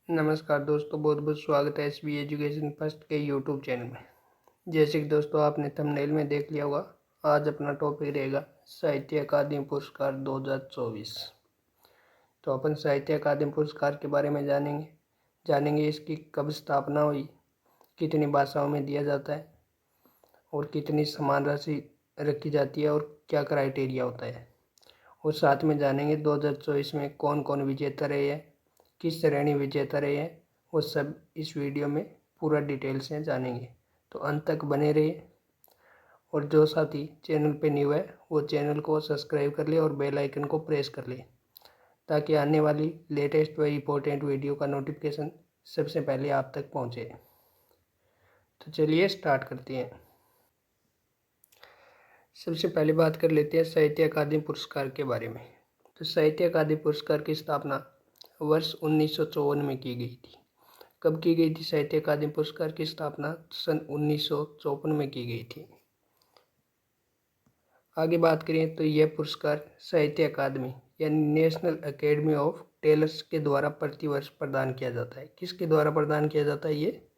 नमस्कार दोस्तों, बहुत बहुत स्वागत है एसबी एजुकेशन फर्स्ट के यूट्यूब चैनल में। जैसे कि दोस्तों आपने थंबनेल में देख लिया होगा, आज अपना टॉपिक रहेगा साहित्य अकादमी पुरस्कार 2024। तो अपन साहित्य अकादमी पुरस्कार के बारे में जानेंगे इसकी कब स्थापना हुई, कितनी भाषाओं में दिया जाता है और कितनी समान राशि रखी जाती है और क्या क्राइटेरिया होता है। और साथ में जानेंगे 2024 में कौन कौन विजेता रहे हैं, किस श्रेणी विजेता रहे हैं, वो सब इस वीडियो में पूरा डिटेल से जानेंगे। तो अंत तक बने रहिए। और जो साथी चैनल पे न्यू है वो चैनल को सब्सक्राइब कर ले और बेल आइकन को प्रेस कर ले, ताकि आने वाली लेटेस्ट व इम्पोर्टेंट वीडियो का नोटिफिकेशन सबसे पहले आप तक पहुंचे। तो चलिए स्टार्ट करते हैं। सबसे पहले बात कर लेते हैं साहित्य अकादमी पुरस्कार के बारे में। तो साहित्य अकादमी पुरस्कार की स्थापना वर्ष 1954 में की गई थी। कब की गई थी साहित्य अकादमी पुरस्कार की स्थापना? सन 1954 में की गई थी। आगे बात करें तो यह पुरस्कार साहित्य अकादमी यानी नेशनल एकेडमी ऑफ टेलर्स के द्वारा प्रतिवर्ष प्रदान किया जाता है। किसके द्वारा प्रदान किया जाता है? ये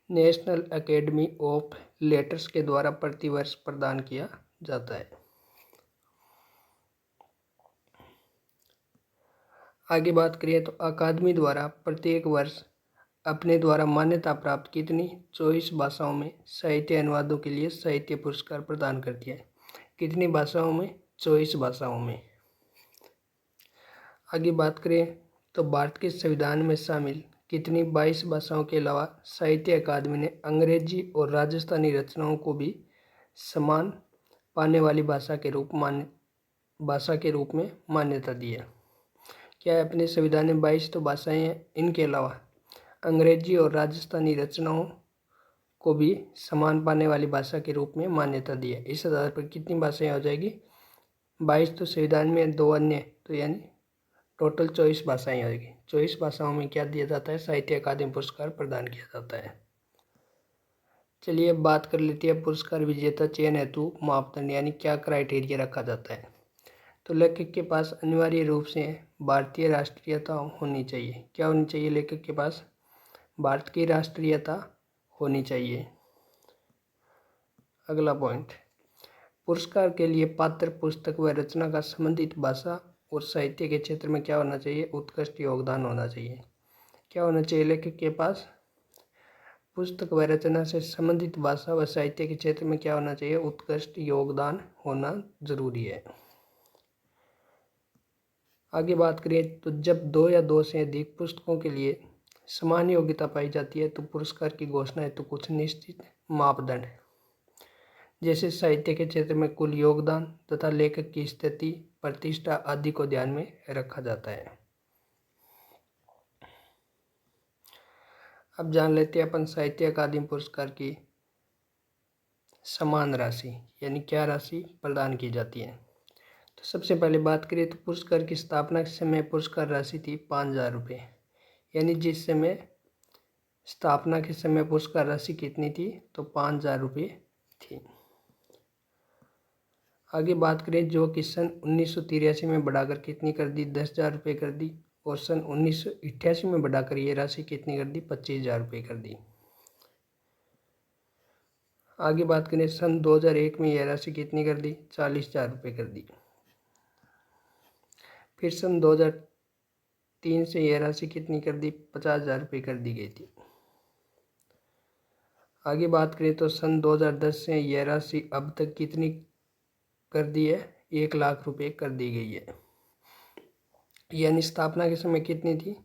नेशनल एकेडमी ऑफ लेटर्स के द्वारा प्रतिवर्ष प्रदान किया जाता है। आगे बात करें तो अकादमी द्वारा प्रत्येक वर्ष अपने द्वारा मान्यता प्राप्त कितनी 24 भाषाओं में साहित्य अनुवादों के लिए साहित्य पुरस्कार प्रदान करती है। कितनी भाषाओं में? 24 भाषाओं में। आगे बात करें तो भारत के संविधान में शामिल कितनी 22 भाषाओं के अलावा साहित्य अकादमी ने अंग्रेजी और राजस्थानी रचनाओं को भी समान पाने वाली भाषा के रूप में मान्यता दी है। क्या है? अपने संविधान में 22 तो भाषाएं हैं, इनके अलावा अंग्रेजी और राजस्थानी रचनाओं को भी समान पाने वाली भाषा के रूप में मान्यता दी है। इस आधार पर कितनी भाषाएं हो जाएगी? 22 तो संविधान में, 2 अन्य, तो यानी टोटल 24 भाषाएं हो जाएगी। 24 भाषाओं में क्या दिया जाता है? साहित्य अकादमी पुरस्कार प्रदान किया जाता है। चलिए अब बात कर लेते हैं पुरस्कार विजेता चयन हेतु मापदंड यानी क्या क्राइटेरिया रखा जाता है। तो लेखक के पास अनिवार्य रूप से भारतीय राष्ट्रीयता होनी चाहिए। क्या होनी चाहिए? लेखक के पास भारत की राष्ट्रीयता होनी चाहिए। अगला पॉइंट, पुरस्कार के लिए पात्र पुस्तक व रचना का संबंधित भाषा और साहित्य के क्षेत्र में क्या होना चाहिए? उत्कृष्ट योगदान होना चाहिए। क्या होना चाहिए? लेखक के पास पुस्तक व रचना से संबंधित भाषा व साहित्य के क्षेत्र में क्या होना चाहिए? उत्कृष्ट योगदान होना जरूरी है। आगे बात करें तो जब 2 या 2 से अधिक पुस्तकों के लिए समान योग्यता पाई जाती है तो पुरस्कार की घोषणा हेतु कुछ निश्चित मापदंड, जैसे साहित्य के क्षेत्र में कुल योगदान तथा लेखक की स्थिति, प्रतिष्ठा आदि को ध्यान में रखा जाता है। अब जान लेते हैं अपन साहित्य अकादमी पुरस्कार की समान राशि यानी क्या राशि प्रदान की जाती है। तो सबसे पहले बात करें तो पुरस्कार की स्थापना के समय पुरस्कार राशि थी 5,000 रुपये। यानी जिस समय स्थापना के समय पुरस्कार राशि कितनी थी? तो 5,000 रुपये थी। आगे बात करें जो कि सन 1983 में बढ़ाकर कितनी कर दी? 10,000 रुपये कर दी। और सन 1988 में बढ़ाकर ये राशि कितनी कर दी? 25,000 रुपये कर दी। आगे बात करें सन 2001 में यह राशि कितनी कर दी? 40,000 रुपये कर दी। फिर सन 2003 से यह राशि कितनी कर दी? 50,000 रुपये कर दी गई थी। आगे बात करें तो सन 2010 से यह राशि अब तक कितनी कर दी है? 1,00,000 रुपये कर दी गई है। यानी स्थापना के समय कितनी थी?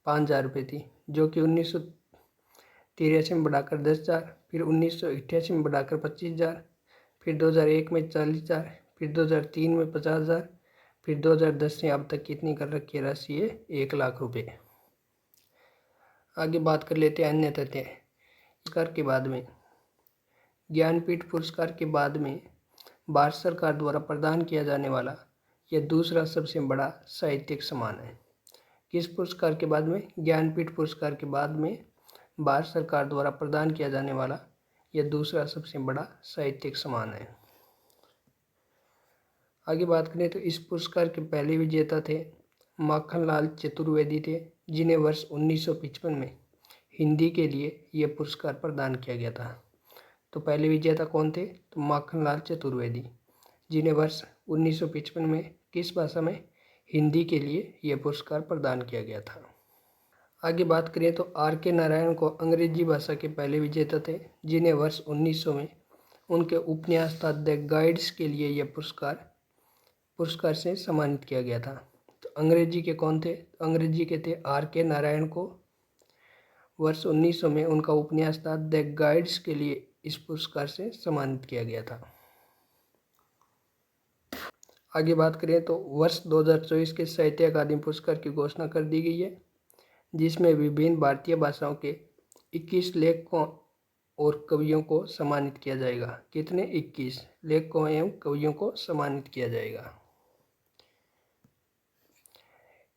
5,000 रुपये थी, जो कि 1983 में बढ़ाकर 10,000, फिर 1988 में बढ़ाकर 25,000, फिर 2001 में 40,000, फिर 2003 में 50,000, फिर 2010 से अब तक कितनी कर रखी है राशि? है 1,00,000 रुपये। आगे बात कर लेते हैं अन्य तथ्य। पुरस्कार के बाद में ज्ञानपीठ पुरस्कार के बाद में भारत सरकार द्वारा प्रदान किया जाने वाला यह दूसरा सबसे बड़ा साहित्यिक सम्मान है। किस पुरस्कार के बाद में? ज्ञानपीठ पुरस्कार के बाद में भारत सरकार द्वारा प्रदान किया जाने वाला यह दूसरा सबसे बड़ा साहित्यिक सम्मान है। आगे बात करें तो इस पुरस्कार के पहले विजेता थे माखनलाल चतुर्वेदी थे, जिन्हें वर्ष 1955 में हिंदी के लिए यह पुरस्कार प्रदान किया गया था। तो पहले विजेता कौन थे? तो माखनलाल चतुर्वेदी, जिन्हें वर्ष 1955 में किस भाषा में? हिंदी के लिए यह पुरस्कार प्रदान किया गया था। आगे बात करें तो आर के नारायण को अंग्रेजी भाषा के पहले विजेता थे, जिन्हें वर्ष 1900 में उनके उपन्यास था द गाइड्स के लिए यह पुरस्कार से सम्मानित किया गया था। तो अंग्रेजी के कौन थे? अंग्रेजी के थे आर के नारायण को वर्ष 1900 में उनका उपन्यास था द गाइड्स के लिए इस पुरस्कार से सम्मानित किया गया था। आगे बात करें तो वर्ष 2024 के साहित्य अकादमी पुरस्कार की घोषणा कर दी गई है, जिसमें विभिन्न भारतीय भाषाओं के 21 लेखकों और कवियों को सम्मानित किया जाएगा। कितने? 21 लेखकों एवं कवियों को सम्मानित किया जाएगा।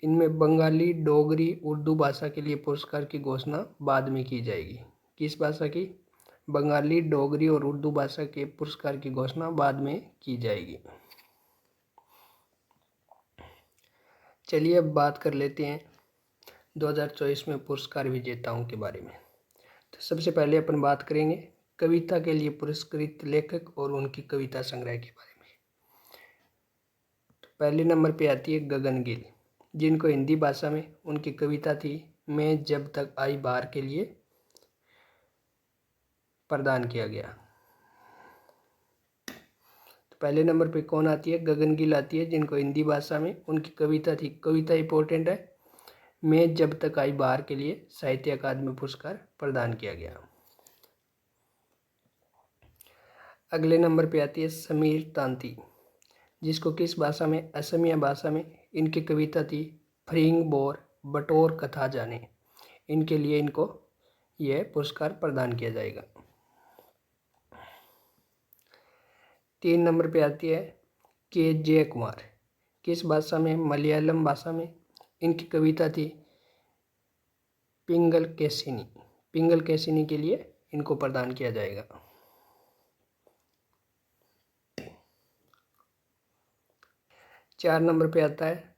इनमें बंगाली, डोगरी, उर्दू भाषा के लिए पुरस्कार की घोषणा बाद में की जाएगी। किस भाषा की? बंगाली, डोगरी और उर्दू भाषा के पुरस्कार की घोषणा बाद में की जाएगी। चलिए अब बात कर लेते हैं 2024 में पुरस्कार विजेताओं के बारे में। तो सबसे पहले अपन बात करेंगे कविता के लिए पुरस्कृत लेखक और उनकी कविता संग्रह के बारे में। तो पहले नंबर पे आती है गगन गिल, जिनको हिंदी भाषा में उनकी कविता थी मैं जब तक आई बाहर के लिए प्रदान किया गया। तो पहले नंबर पे कौन आती है? गगन गिल आती है, जिनको हिंदी भाषा में उनकी कविता थी, कविता इंपॉर्टेंट है, मैं जब तक आई बाहर के लिए साहित्य अकादमी पुरस्कार प्रदान किया गया। अगले नंबर पे आती है समीर तांती, जिसको किस भाषा में? असमिया भाषा में इनकी कविता थी फ्रिंग बोर बटोर कथा जाने। इनके लिए इनको यह पुरस्कार प्रदान किया जाएगा। 3 नंबर पे आती है के जयकुमार, किस भाषा में? मलयालम भाषा में इनकी कविता थी पिंगल केसिनी। पिंगल केसिनी के लिए इनको प्रदान किया जाएगा। 4 नंबर पे आता है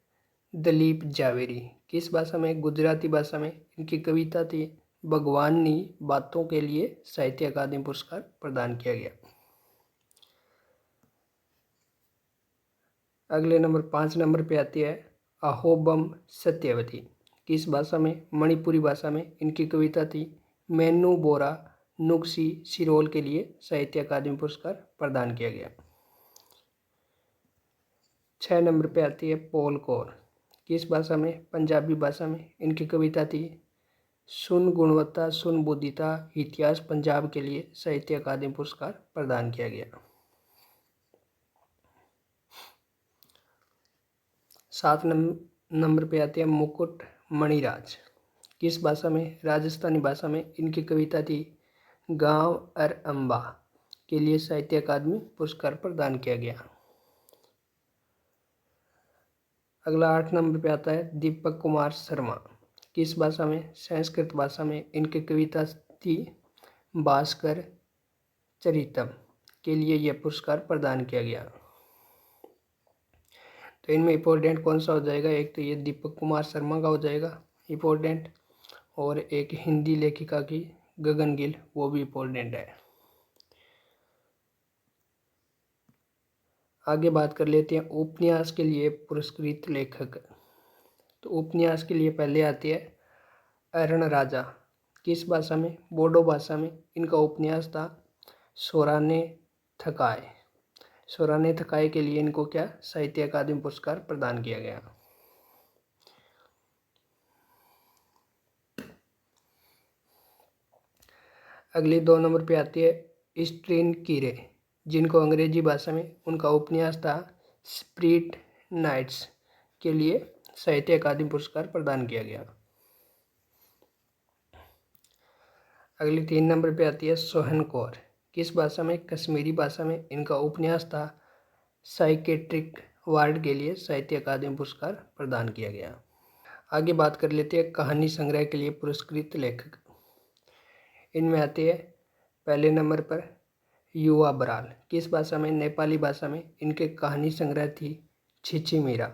दलीप जावेरी, किस भाषा में? गुजराती भाषा में इनकी कविता थी भगवाननी बातों के लिए साहित्य अकादमी पुरस्कार प्रदान किया गया। अगले नंबर 5 नंबर पे आती है अहोबम सत्यवती, किस भाषा में? मणिपुरी भाषा में इनकी कविता थी मैनू बोरा नुक्सी सिरोल के लिए साहित्य अकादमी पुरस्कार प्रदान किया गया। 6 नंबर पे आती है पॉल कौर, किस भाषा में? पंजाबी भाषा में इनकी कविता थी सुन गुणवत्ता सुन बुद्धिता इतिहास पंजाब के लिए साहित्य अकादमी पुरस्कार प्रदान किया गया। 7 नंबर पे आते हैं मुकुट मणिराज, किस भाषा में? राजस्थानी भाषा में इनकी कविता थी गांव अर अम्बा के लिए साहित्य अकादमी पुरस्कार प्रदान किया गया। अगला 8 नंबर पे आता है दीपक कुमार शर्मा, किस भाषा में? संस्कृत भाषा में इनकी कविता थी भास्कर चरितम के लिए यह पुरस्कार प्रदान किया गया। तो इनमें इम्पोर्टेंट कौन सा हो जाएगा? एक तो ये दीपक कुमार शर्मा का हो जाएगा इम्पोर्टेंट, और एक हिंदी लेखिका की गगन गिल, वो भी इम्पोर्टेंट है। आगे बात कर लेते हैं उपन्यास के लिए पुरस्कृत लेखक। तो उपन्यास के लिए पहले आती है अरण राजा, किस भाषा में? बोडो भाषा में इनका उपन्यास था सोराने थकाए। सोराने थकाए के लिए इनको क्या? साहित्य अकादमी पुरस्कार प्रदान किया गया। अगली 2 नंबर पे आती है स्ट्रीन कीरे, जिनको अंग्रेजी भाषा में उनका उपन्यास था स्प्रिट नाइट्स के लिए साहित्य अकादमी पुरस्कार प्रदान किया गया। अगली 3 नंबर पे आती है सोहन कौर, किस भाषा में? कश्मीरी भाषा में इनका उपन्यास था साइकेट्रिक वार्ड के लिए साहित्य अकादमी पुरस्कार प्रदान किया गया। आगे बात कर लेते हैं कहानी संग्रह के लिए पुरस्कृत लेखक। इनमें आते हैं पहले नंबर पर युवा बराल, किस भाषा में? नेपाली भाषा में इनके कहानी संग्रह थी छिछी मीरा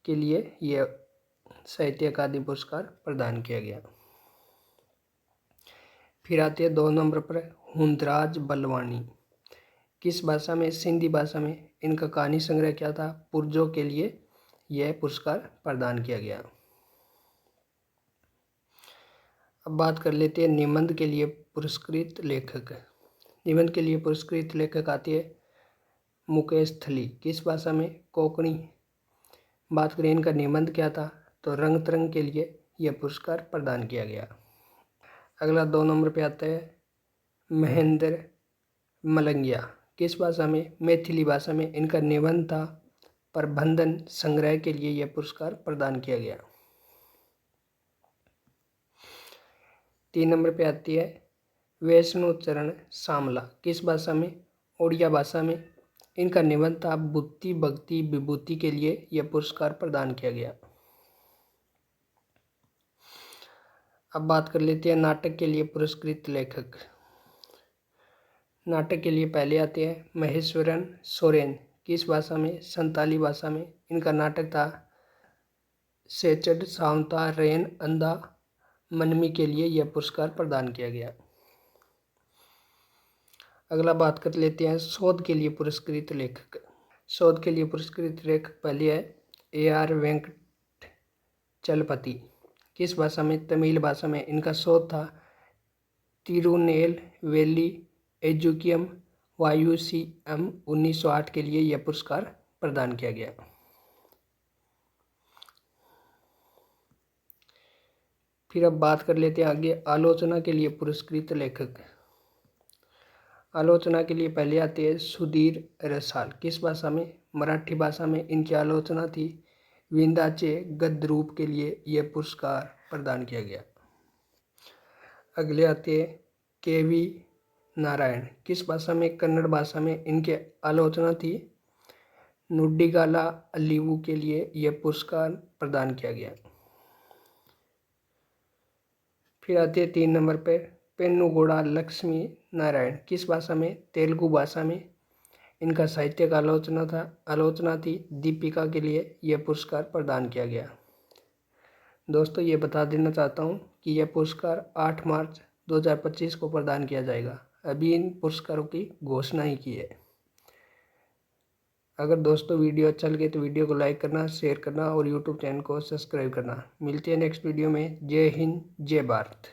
के लिए यह साहित्य अकादमी पुरस्कार प्रदान किया गया। फिर आती है 2 नंबर पर हुंदराज बलवानी। किस भाषा में? सिंधी भाषा में इनका कहानी संग्रह क्या था? पुरजों के लिए यह पुरस्कार प्रदान किया गया। अब बात कर लेते हैं निबंध के लिए पुरस्कृत लेखक। निबंध के लिए पुरस्कृत लेखक आती है मुकेश थली। किस भाषा में? कोंकणी। बात करें इनका निबंध क्या था? तो रंग तरंग के लिए यह पुरस्कार प्रदान किया गया। अगला 2 नंबर पे आता है महेंद्र मलंगिया। किस भाषा में? मैथिली भाषा में इनका निबंध था। प्रबंधन संग्रह के लिए यह पुरस्कार प्रदान किया गया। 3 नंबर पे आती है वैष्णो चरण सामला। किस भाषा में? ओडिया भाषा में इनका निबंध था। बुद्धि भक्ति विभूति के लिए यह पुरस्कार प्रदान किया गया। अब बात कर लेते हैं नाटक के लिए पुरस्कृत लेखक। नाटक के लिए पहले आते हैं महेश्वरन सोरेन। किस भाषा में? संताली भाषा में इनका नाटक था सेचड सावंता रेन अंधा मनमी के लिए यह पुरस्कार प्रदान किया गया। अगला बात कर लेते हैं शोध के लिए पुरस्कृत लेखक। शोध के लिए पुरस्कृत लेखक पहले है AR वेंकटचलपति। किस भाषा में? तमिल भाषा में इनका शोध था तिरुनेलवेली एजुकियम वायुसीएम 1908 के लिए यह पुरस्कार प्रदान किया गया। फिर अब बात कर लेते हैं आगे आलोचना के लिए पुरस्कृत लेखक। आलोचना के लिए पहले आते हैं सुधीर रसाल। किस भाषा में? मराठी भाषा में इनकी आलोचना थी विंदाचे गद्य रूप के लिए यह पुरस्कार प्रदान किया गया। अगले आते हैं KV नारायण। किस भाषा में? कन्नड़ भाषा में इनके आलोचना थी नुड्डिगाला अलीवू के लिए यह पुरस्कार प्रदान किया गया। फिर आते हैं 3 नंबर पर पेन्नुगोड़ा लक्ष्मी नारायण। किस भाषा में? तेलुगु भाषा में इनका साहित्यिक आलोचना थी दीपिका के लिए यह पुरस्कार प्रदान किया गया। दोस्तों ये बता देना चाहता हूँ कि यह पुरस्कार 8 मार्च 2025 को प्रदान किया जाएगा। अभी इन पुरस्कारों की घोषणा ही की है। अगर दोस्तों वीडियो अच्छा लगे तो वीडियो को लाइक करना, शेयर करना और यूट्यूब चैनल को सब्सक्राइब करना। मिलते हैं नेक्स्ट वीडियो में। जय हिंद, जय भारत।